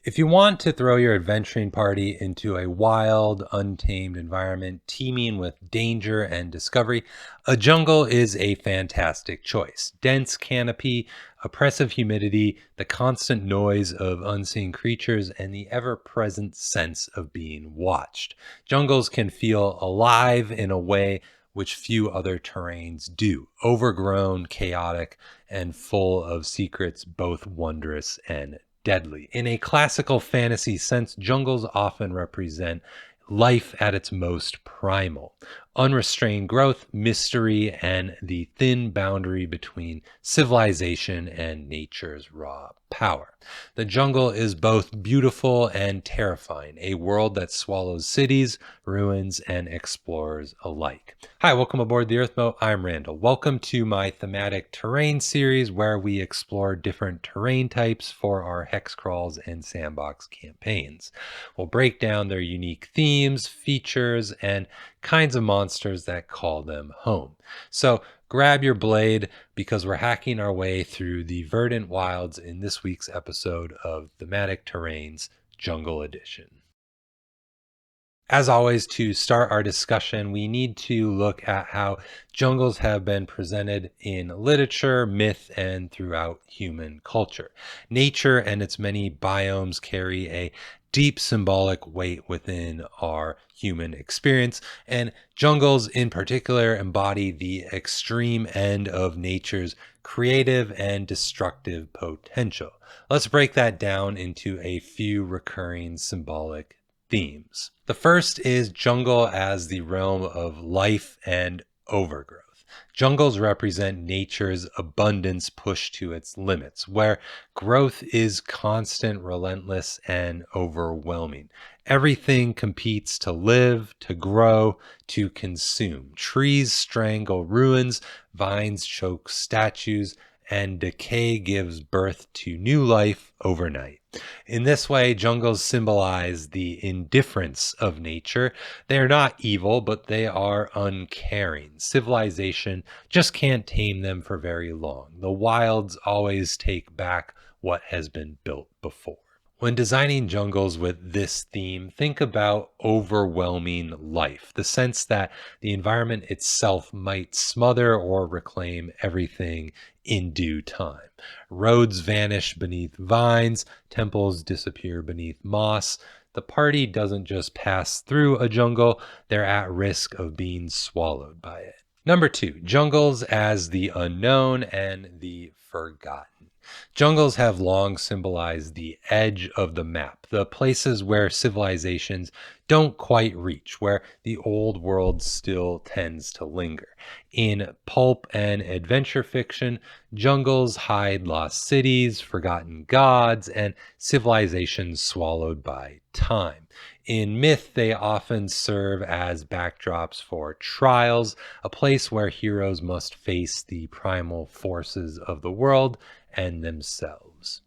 If you want to throw your adventuring party into a wild, untamed environment teeming with danger and discovery, a jungle is a fantastic choice. Dense canopy, oppressive humidity, the constant noise of unseen creatures, and the ever present sense of being watched. Jungles can feel alive in a way which few other terrains do, overgrown, chaotic, and full of secrets both wondrous and deadly. In a classical fantasy sense, jungles often represent life at its most primal, unrestrained growth, mystery, and the thin boundary between civilization and nature's raw power. The jungle is both beautiful and terrifying, a world that swallows cities, ruins, and explorers alike. Hi, welcome aboard the EARTHMOTE. I'm Randall. Welcome to my thematic terrain series where we explore different terrain types for our hex crawls and sandbox campaigns. We'll break down their unique themes, features, and kinds of monsters that call them home. So grab your blade because we're hacking our way through the verdant wilds in this week's episode of Thematic Terrains Jungle Edition. As always, to start our discussion, we need to look at how jungles have been presented in literature, myth, and throughout human culture. Nature and its many biomes carry a deep symbolic weight within our human experience, and jungles in particular embody the extreme end of nature's creative and destructive potential. Let's break that down into a few recurring symbolic themes. The first is jungle as the realm of life and overgrowth. Jungles represent nature's abundance pushed to its limits, where growth is constant, relentless, and overwhelming. Everything competes to live, to grow, to consume. Trees strangle ruins, vines choke statues, and decay gives birth to new life overnight. In this way, jungles symbolize the indifference of nature. They are not evil, but they are uncaring. Civilization just can't tame them for very long. The wilds always take back what has been built before. When designing jungles with this theme, think about overwhelming life, the sense that the environment itself might smother or reclaim everything in due time. Roads vanish beneath vines, temples disappear beneath moss. The party doesn't just pass through a jungle, they're at risk of being swallowed by it. Number 2, jungles as the unknown and the forgotten. Jungles have long symbolized the edge of the map, the places where civilizations don't quite reach, where the old world still tends to linger. In pulp and adventure fiction, jungles hide lost cities, forgotten gods, and civilizations swallowed by time. In myth, they often serve as backdrops for trials, a place where heroes must face the primal forces of the world and themselves.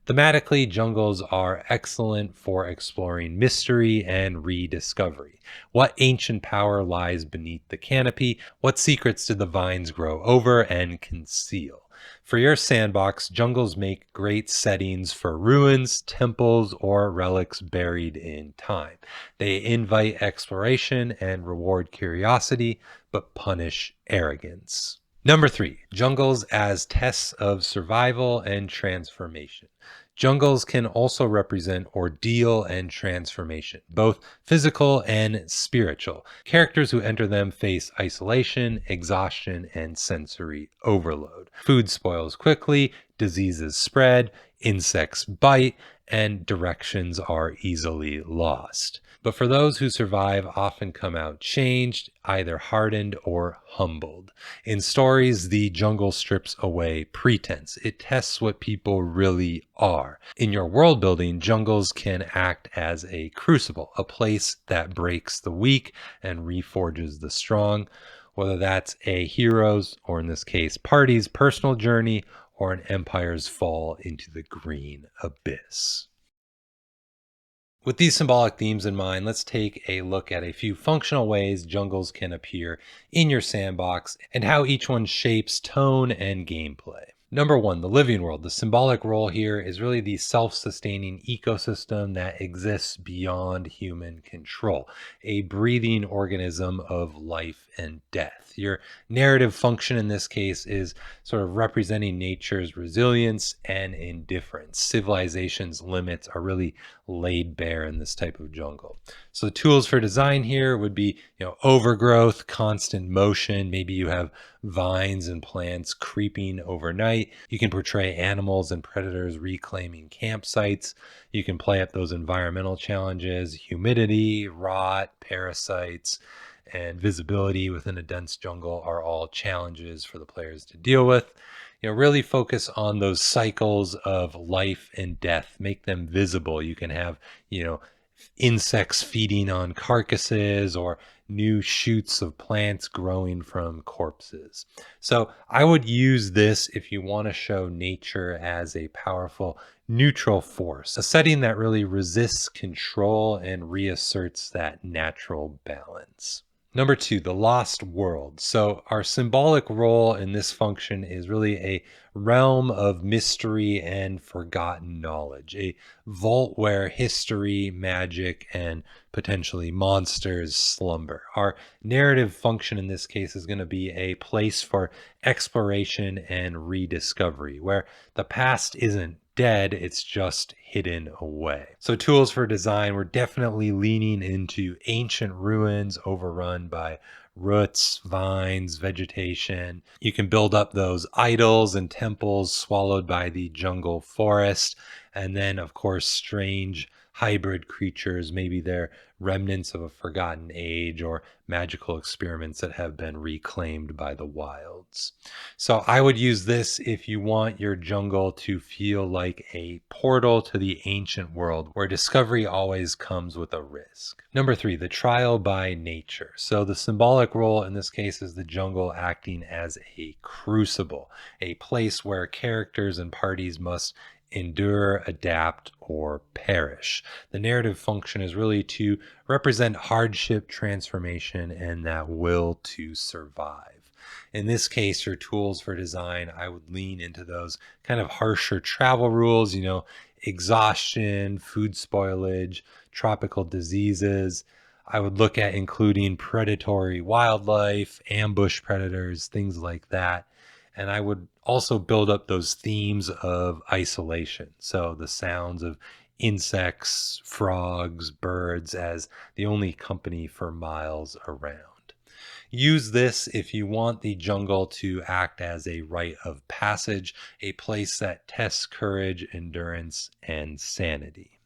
Thematically, jungles are excellent for exploring mystery and rediscovery. What ancient power lies beneath the canopy? What secrets did the vines grow over and conceal? For your sandbox, jungles make great settings for ruins, temples, or relics buried in time. They invite exploration and reward curiosity, but punish arrogance. Number 3, jungles as tests of survival and transformation. Jungles can also represent ordeal and transformation, both physical and spiritual. Characters who enter them face isolation, exhaustion, and sensory overload. Food spoils quickly, diseases spread, insects bite, and directions are easily lost. But for those who survive, often come out changed, either hardened or humbled. In stories, the jungle strips away pretense. It tests what people really are. In your world building, jungles can act as a crucible, a place that breaks the weak and reforges the strong, whether that's a hero's, or in this case, party's personal journey, or an empire's fall into the green abyss. With these symbolic themes in mind, let's take a look at a few functional ways jungles can appear in your sandbox and how each one shapes tone and gameplay. Number one, the living world. The symbolic role here is really the self sustaining ecosystem that exists beyond human control, a breathing organism of life and death. Your narrative function in this case is sort of representing nature's resilience and indifference. Civilization's limits are really laid bare in this type of jungle. So the tools for design here would be, overgrowth, constant motion. Maybe you have vines and plants creeping overnight. You can portray animals and predators reclaiming campsites. You can play up those environmental challenges, humidity, rot, parasites, and visibility within a dense jungle are all challenges for the players to deal with. Really focus on those cycles of life and death, make them visible. You can have, insects feeding on carcasses or new shoots of plants growing from corpses. So I would use this if you want to show nature as a powerful neutral force, a setting that really resists control and reasserts that natural balance. Number two, the lost world. So our symbolic role in this function is really a realm of mystery and forgotten knowledge, a vault where history, magic, and potentially monsters slumber. Our narrative function in this case is going to be a place for exploration and rediscovery, where the past isn't dead, it's just hidden away. So tools for design, we're definitely leaning into ancient ruins overrun by roots, vines, vegetation. You can build up those idols and temples swallowed by the jungle forest. And then, of course, strange hybrid creatures. Maybe they're remnants of a forgotten age or magical experiments that have been reclaimed by the wilds. So I would use this if you want your jungle to feel like a portal to the ancient world where discovery always comes with a risk. Number three, the trial by nature. So the symbolic role in this case is the jungle acting as a crucible, a place where characters and parties must endure, adapt, or perish. The narrative function is really to represent hardship, transformation, and that will to survive. In this case, your tools for design, I would lean into those kind of harsher travel rules, exhaustion, food spoilage, tropical diseases. I would look at including predatory wildlife, ambush predators, things like that. And I would also build up those themes of isolation. So the sounds of insects, frogs, birds as the only company for miles around. Use this if you want the jungle to act as a rite of passage, a place that tests courage, endurance, and sanity.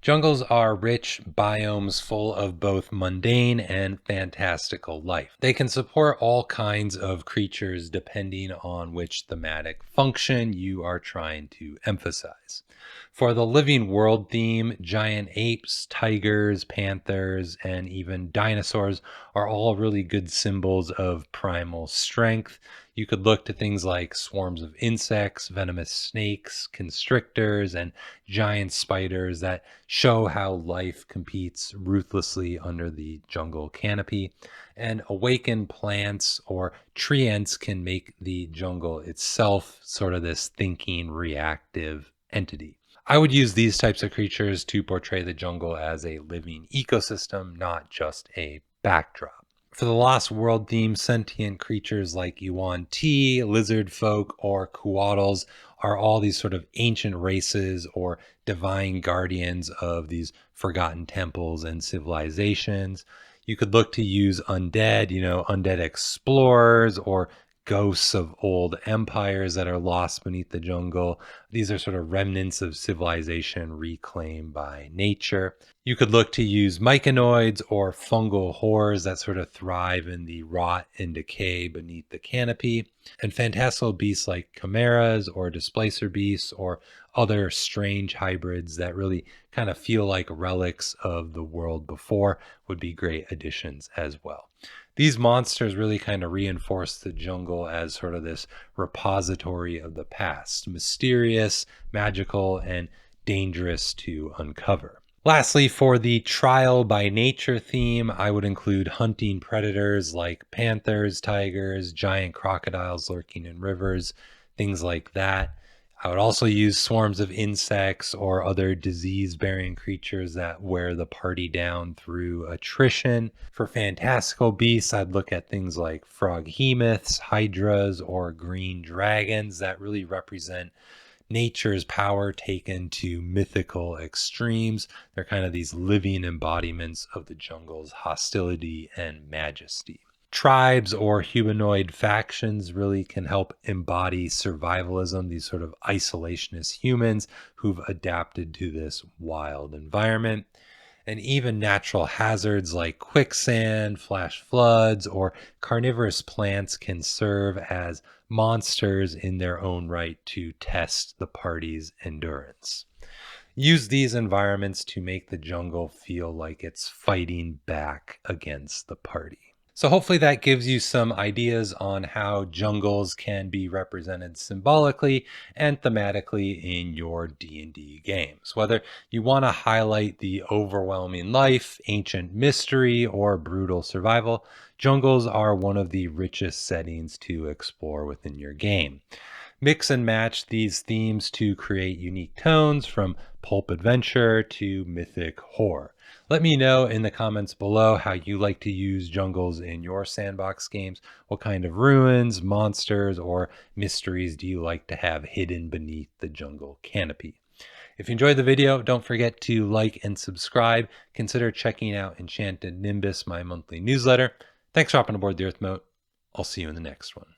Jungles are rich biomes full of both mundane and fantastical life. They can support all kinds of creatures depending on which thematic function you are trying to emphasize. For the living world theme, giant apes, tigers, panthers, and even dinosaurs are all really good symbols of primal strength. You could look to things like swarms of insects, venomous snakes, constrictors, and giant spiders that show how life competes ruthlessly under the jungle canopy. And awakened plants or treants can make the jungle itself sort of this thinking, reactive entity. I would use these types of creatures to portray the jungle as a living ecosystem, not just a backdrop. For the Lost World theme, sentient creatures like Yuan Ti, lizard folk, or Kuatls are all these sort of ancient races or divine guardians of these forgotten temples and civilizations. You could look to use undead, undead explorers or ghosts of old empires that are lost beneath the jungle. These are sort of remnants of civilization reclaimed by nature. You could look to use myconoids or fungal horrors that sort of thrive in the rot and decay beneath the canopy. And fantastical beasts like chimeras or displacer beasts or other strange hybrids that really kind of feel like relics of the world before would be great additions as well. These monsters really kind of reinforce the jungle as sort of this repository of the past, mysterious, magical, and dangerous to uncover. Lastly, for the trial by nature theme, I would include hunting predators like panthers, tigers, giant crocodiles lurking in rivers, things like that. I would also use swarms of insects or other disease bearing creatures that wear the party down through attrition. For fantastical beasts, I'd look at things like froghemoths, hydras, or green dragons that really represent nature's power taken to mythical extremes. They're kind of these living embodiments of the jungle's hostility and majesty. Tribes or humanoid factions really can help embody survivalism, these sort of isolationist humans who've adapted to this wild environment. And even natural hazards like quicksand, flash floods, or carnivorous plants can serve as monsters in their own right to test the party's endurance. Use these environments to make the jungle feel like it's fighting back against the party. So, hopefully, that gives you some ideas on how jungles can be represented symbolically and thematically in your D&D games. Whether you want to highlight the overwhelming life, ancient mystery, or brutal survival, jungles are one of the richest settings to explore within your game. Mix and match these themes to create unique tones from pulp adventure to mythic horror. Let me know in the comments below how you like to use jungles in your sandbox games. What kind of ruins, monsters, or mysteries do you like to have hidden beneath the jungle canopy? If you enjoyed the video, don't forget to like and subscribe. Consider checking out Enchanted Nimbus, my monthly newsletter. Thanks for hopping aboard the EARTHMOTE. I'll see you in the next one.